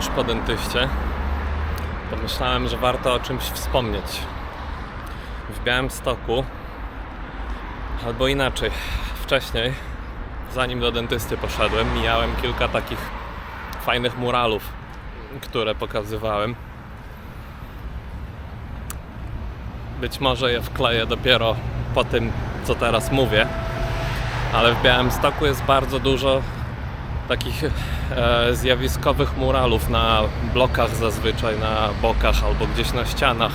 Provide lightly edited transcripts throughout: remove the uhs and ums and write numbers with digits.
już po dentyście, pomyślałem, że warto o czymś wspomnieć. W Białymstoku, albo inaczej, wcześniej, zanim do dentysty poszedłem, mijałem kilka takich fajnych muralów, które pokazywałem. Być może je wkleję dopiero po tym, co teraz mówię, ale w Białymstoku jest bardzo dużo takich zjawiskowych muralów na blokach zazwyczaj, na bokach albo gdzieś na ścianach.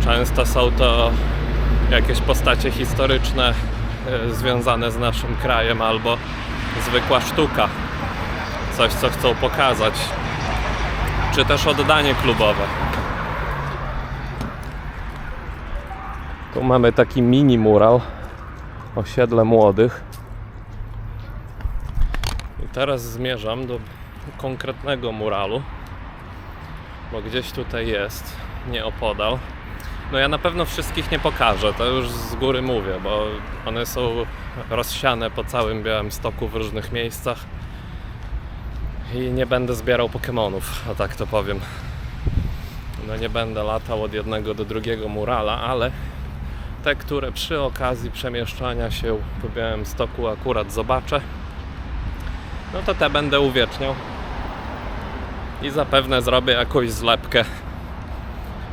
Często są to jakieś postacie historyczne związane z naszym krajem albo zwykła sztuka, coś co chcą pokazać, czy też oddanie klubowe. Tu mamy taki mini mural, osiedle młodych. I teraz zmierzam do konkretnego muralu, bo gdzieś tutaj jest, nieopodal. No ja na pewno wszystkich nie pokażę, to już z góry mówię, bo one są rozsiane po całym Białymstoku w różnych miejscach i nie będę zbierał Pokemonów, a tak to powiem. No nie będę latał od jednego do drugiego murala, ale te, które przy okazji przemieszczania się po Białymstoku akurat zobaczę, no to te będę uwieczniał i zapewne zrobię jakąś zlepkę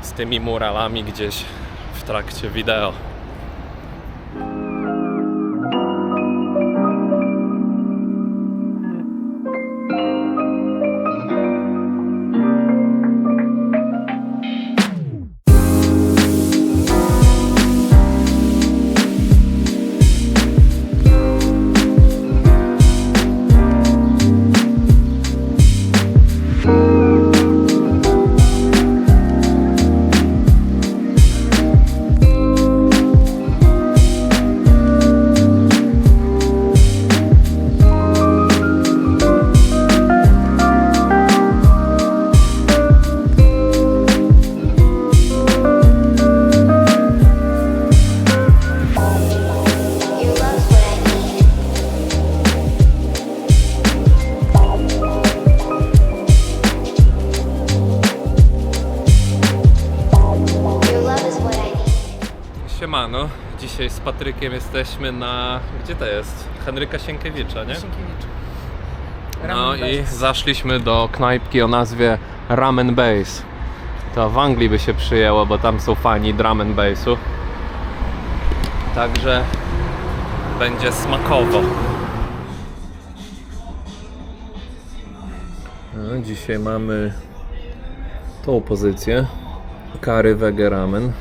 z tymi muralami gdzieś w trakcie wideo. Siemano, dzisiaj z Patrykiem jesteśmy na... Gdzie to jest? Henryka Sienkiewicza, nie? No i zaszliśmy do knajpki o nazwie Ramen Base. To w Anglii by się przyjęło, bo tam są fani drum and bassu. Także będzie smakowo. No, dzisiaj mamy tą pozycję. Curry Vege Ramen.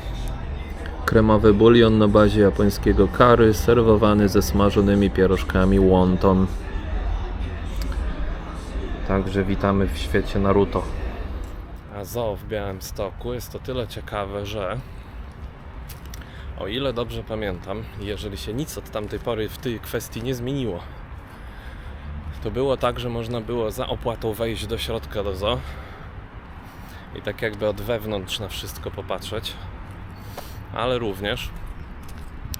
Kremowy bulion na bazie japońskiego curry, serwowany ze smażonymi pierożkami wonton. Także witamy w świecie Naruto. A zoo w Białymstoku jest to tyle ciekawe, że o ile dobrze pamiętam, jeżeli się nic od tamtej pory w tej kwestii nie zmieniło, to było tak, że można było za opłatą wejść do środka do zoo i tak jakby od wewnątrz na wszystko popatrzeć. Ale również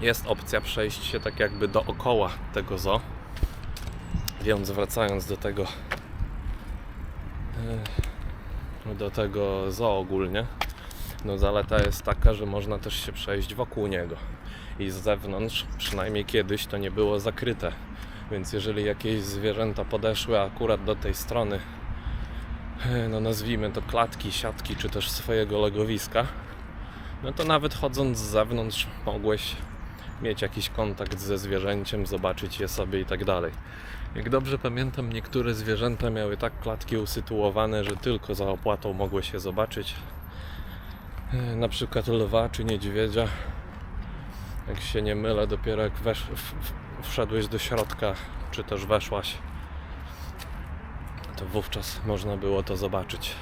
jest opcja przejść się tak jakby dookoła tego zoo. Więc wracając do tego zoo ogólnie, no zaleta jest taka, że można też się przejść wokół niego i z zewnątrz, przynajmniej kiedyś, to nie było zakryte, więc jeżeli jakieś zwierzęta podeszły akurat do tej strony, no nazwijmy to klatki, siatki czy też swojego legowiska, no to nawet chodząc z zewnątrz mogłeś mieć jakiś kontakt ze zwierzęciem, zobaczyć je sobie i tak dalej. Jak dobrze pamiętam, niektóre zwierzęta miały tak klatki usytuowane, że tylko za opłatą mogło się zobaczyć. Na przykład lwa czy niedźwiedzia. Jak się nie mylę, dopiero jak wszedłeś do środka, czy też weszłaś, to wówczas można było to zobaczyć.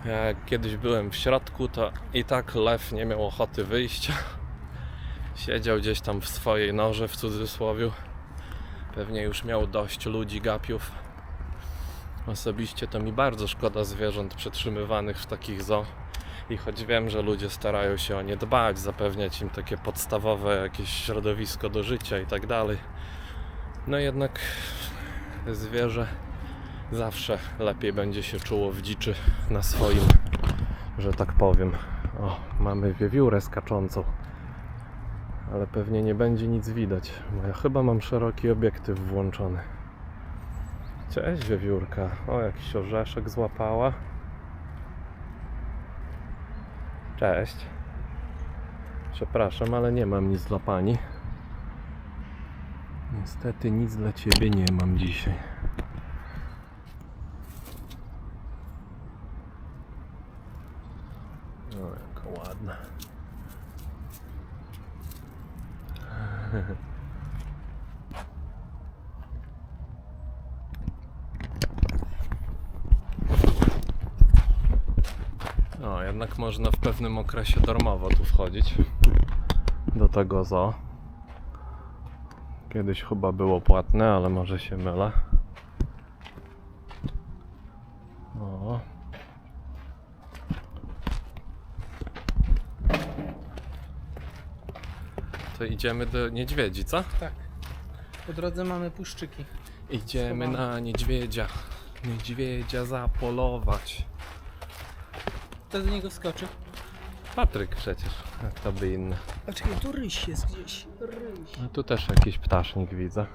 Jak kiedyś byłem w środku, to i tak lew nie miał ochoty wyjść. Siedział gdzieś tam w swojej norze, w cudzysłowiu. Pewnie już miał dość ludzi, gapiów. Osobiście to mi bardzo szkoda zwierząt przetrzymywanych w takich zoo. I choć wiem, że ludzie starają się o nie dbać, zapewniać im takie podstawowe jakieś środowisko do życia i tak dalej, no jednak zwierzę zawsze lepiej będzie się czuło w dziczy na swoim, że tak powiem. O, mamy wiewiórę skaczącą, ale pewnie nie będzie nic widać, bo ja chyba mam szeroki obiektyw włączony. Cześć wiewiórka. O, jakiś orzeszek złapała. Cześć. Przepraszam, ale nie mam nic dla pani. Niestety nic dla ciebie nie mam dzisiaj. O, jaka ładna. No, jednak można w pewnym okresie darmowo tu wchodzić do tego zoo. Kiedyś chyba było płatne, ale może się mylę. O. To idziemy do niedźwiedzi, co? Tak. Po drodze mamy puszczyki. Idziemy Schowane. na niedźwiedzia. Niedźwiedzia zapolować. Kto do niego wskoczy? Patryk przecież, jak to by inny. A czekaj, tu ryś jest gdzieś. Ryś. No tu też jakiś ptasznik widzę.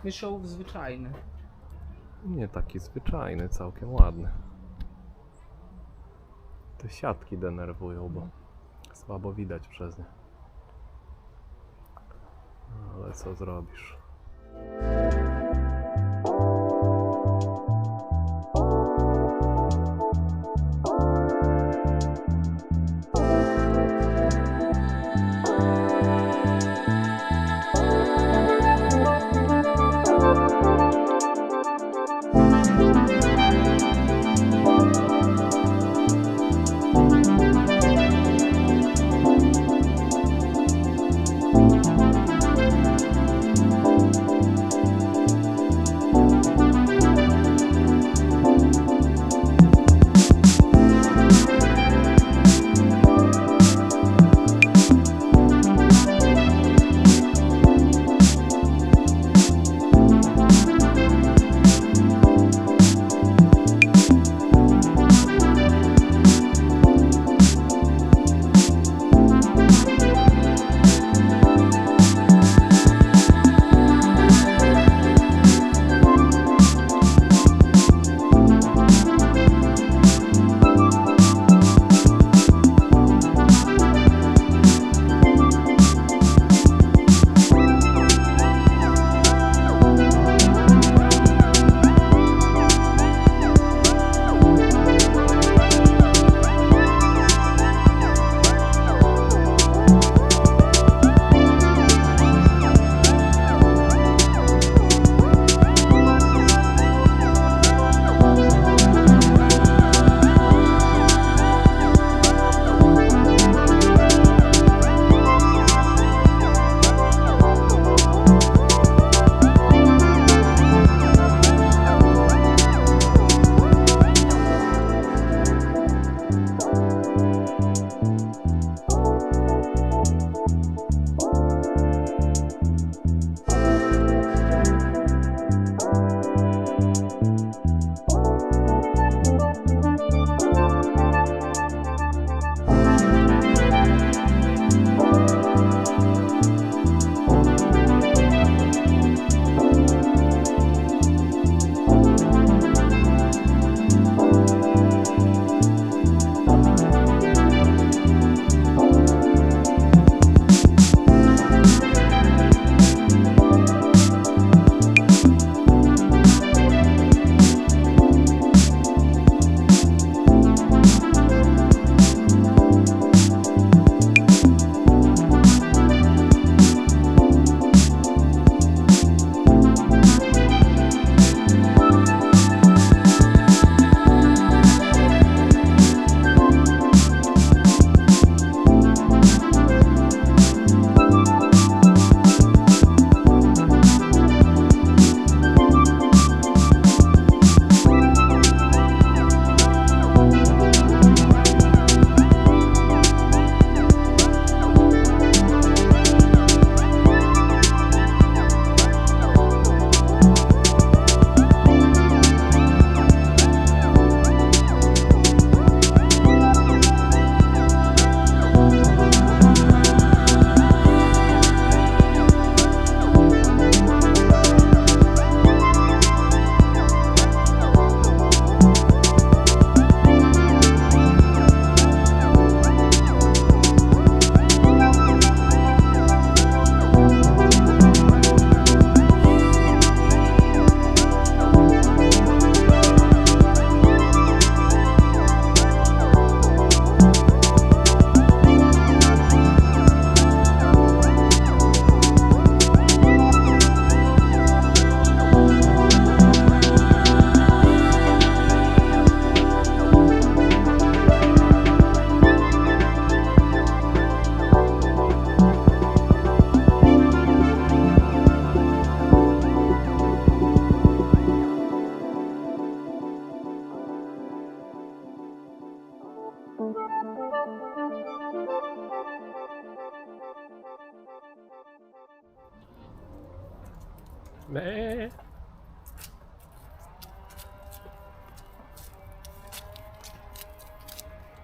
Myszołów zwyczajny. Nie taki zwyczajny, całkiem ładny. Te siatki denerwują, bo słabo widać przez nie. Ale co zrobisz?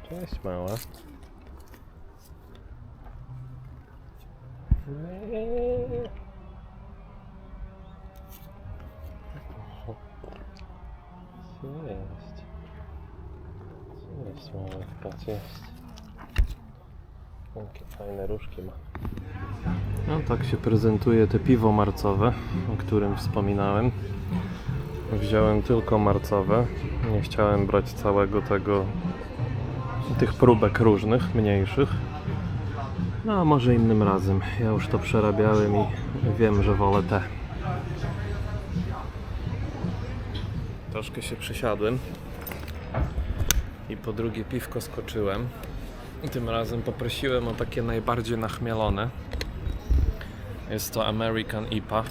Cześć mała. Cześć. Cześć małeczka, cześć. Jakie fajne różki ma. No tak się prezentuje te piwo marcowe, o którym wspominałem. Wziąłem tylko marcowe. Nie chciałem brać całego tych próbek różnych, mniejszych. No a może innym razem. Ja już to przerabiałem i wiem, że wolę te. Troszkę się przysiadłem i po drugie piwko skoczyłem. I tym razem poprosiłem o takie najbardziej nachmielone. Jest to American IPA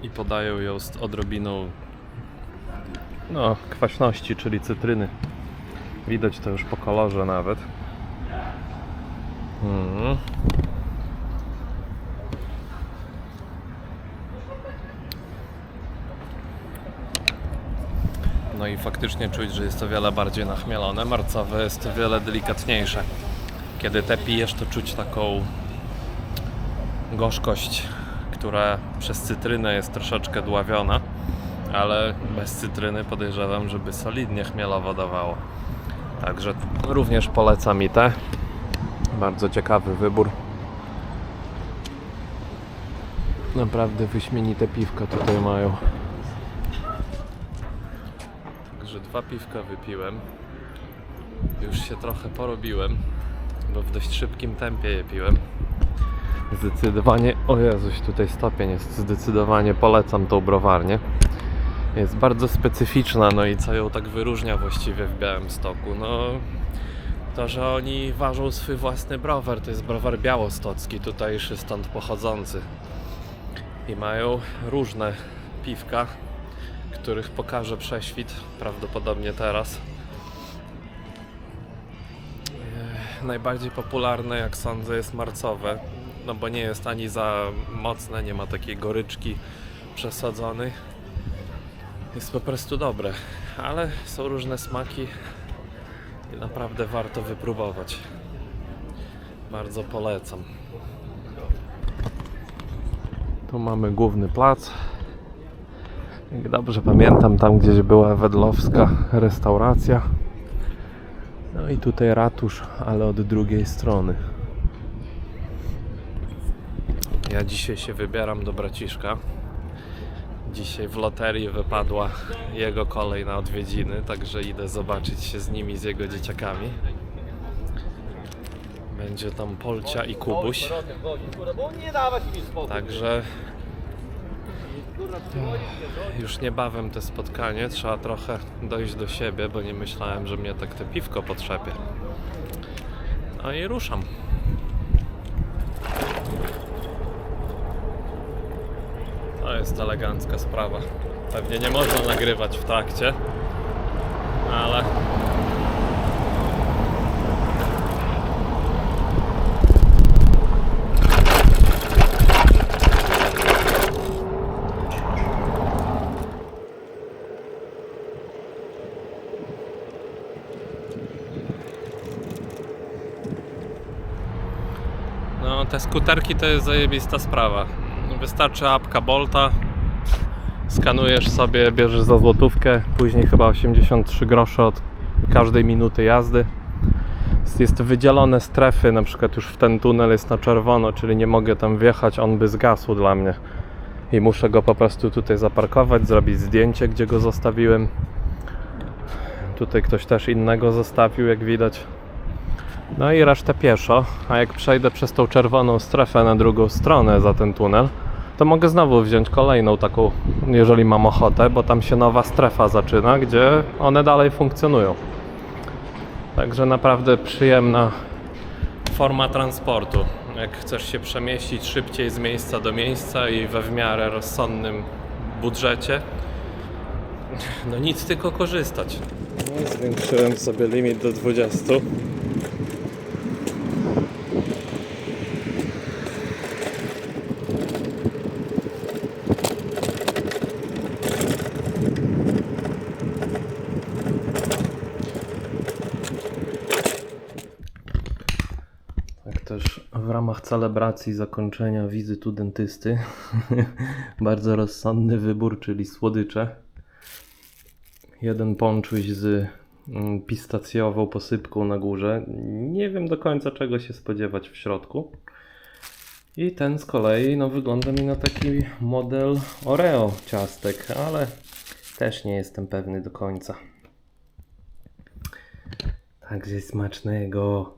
i podają ją z odrobiną kwaśności, czyli cytryny. Widać to już po kolorze nawet. No i faktycznie czuć, że jest to wiele bardziej nachmielone. Marcowe jest o wiele delikatniejsze. Kiedy te pijesz, to czuć taką gorzkość, która przez cytrynę jest troszeczkę dławiona, ale bez cytryny podejrzewam, żeby solidnie chmielowo dawało. Także również polecam i te. Bardzo ciekawy wybór. Naprawdę wyśmienite piwka tutaj mają. Także 2 piwka wypiłem. Już się trochę porobiłem, bo w dość szybkim tempie je piłem. Zdecydowanie, o Jezuś, tutaj stopień jest, zdecydowanie polecam tą browarnię. Jest bardzo specyficzna, no i co ją tak wyróżnia właściwie w Białymstoku? No to, że oni ważą swój własny browar, to jest browar białostocki, tutejszy, stąd pochodzący. I mają różne piwka, których pokażę prześwit, prawdopodobnie teraz. Najbardziej popularne, jak sądzę, jest marcowe, no bo nie jest ani za mocne, nie ma takiej goryczki przesadzonej. Jest po prostu dobre, ale są różne smaki i naprawdę warto wypróbować. Bardzo polecam. Tu mamy główny plac. Jak dobrze pamiętam, tam gdzieś była wedlowska restauracja. No i tutaj ratusz, ale od drugiej strony. Ja dzisiaj się wybieram do braciszka. Dzisiaj w loterii wypadła jego kolej na odwiedziny, także idę zobaczyć się z nimi, z jego dzieciakami. Będzie tam Polcia i Kubuś. Także już niebawem te spotkanie. Trzeba trochę dojść do siebie, bo nie myślałem, że mnie tak te piwko potrzepie. No i ruszam. To jest elegancka sprawa. Pewnie nie można nagrywać w trakcie, ale no, te skuterki to jest zajebista sprawa. Wystarczy apka Bolta, skanujesz sobie, bierzesz za złotówkę, później chyba 83 grosze od każdej minuty jazdy. Jest wydzielone strefy, na przykład już w ten tunel jest na czerwono, czyli nie mogę tam wjechać, on by zgasł dla mnie. I muszę go po prostu tutaj zaparkować, zrobić zdjęcie, gdzie go zostawiłem. Tutaj ktoś też innego zostawił, jak widać. No i resztę pieszo, a jak przejdę przez tą czerwoną strefę na drugą stronę za ten tunel, to mogę znowu wziąć kolejną taką, jeżeli mam ochotę, bo tam się nowa strefa zaczyna, gdzie one dalej funkcjonują. Także naprawdę przyjemna forma transportu. Jak chcesz się przemieścić szybciej z miejsca do miejsca i we w miarę rozsądnym budżecie, no nic, tylko korzystać. No, zwiększyłem sobie limit do 20. ramach celebracji zakończenia wizyty u dentysty bardzo rozsądny wybór, czyli słodycze. Jeden ponczuś z pistacjową posypką na górze. Nie wiem do końca czego się spodziewać w środku. I ten z kolei no, wygląda mi na taki model Oreo ciastek, ale też nie jestem pewny do końca. Także smacznego.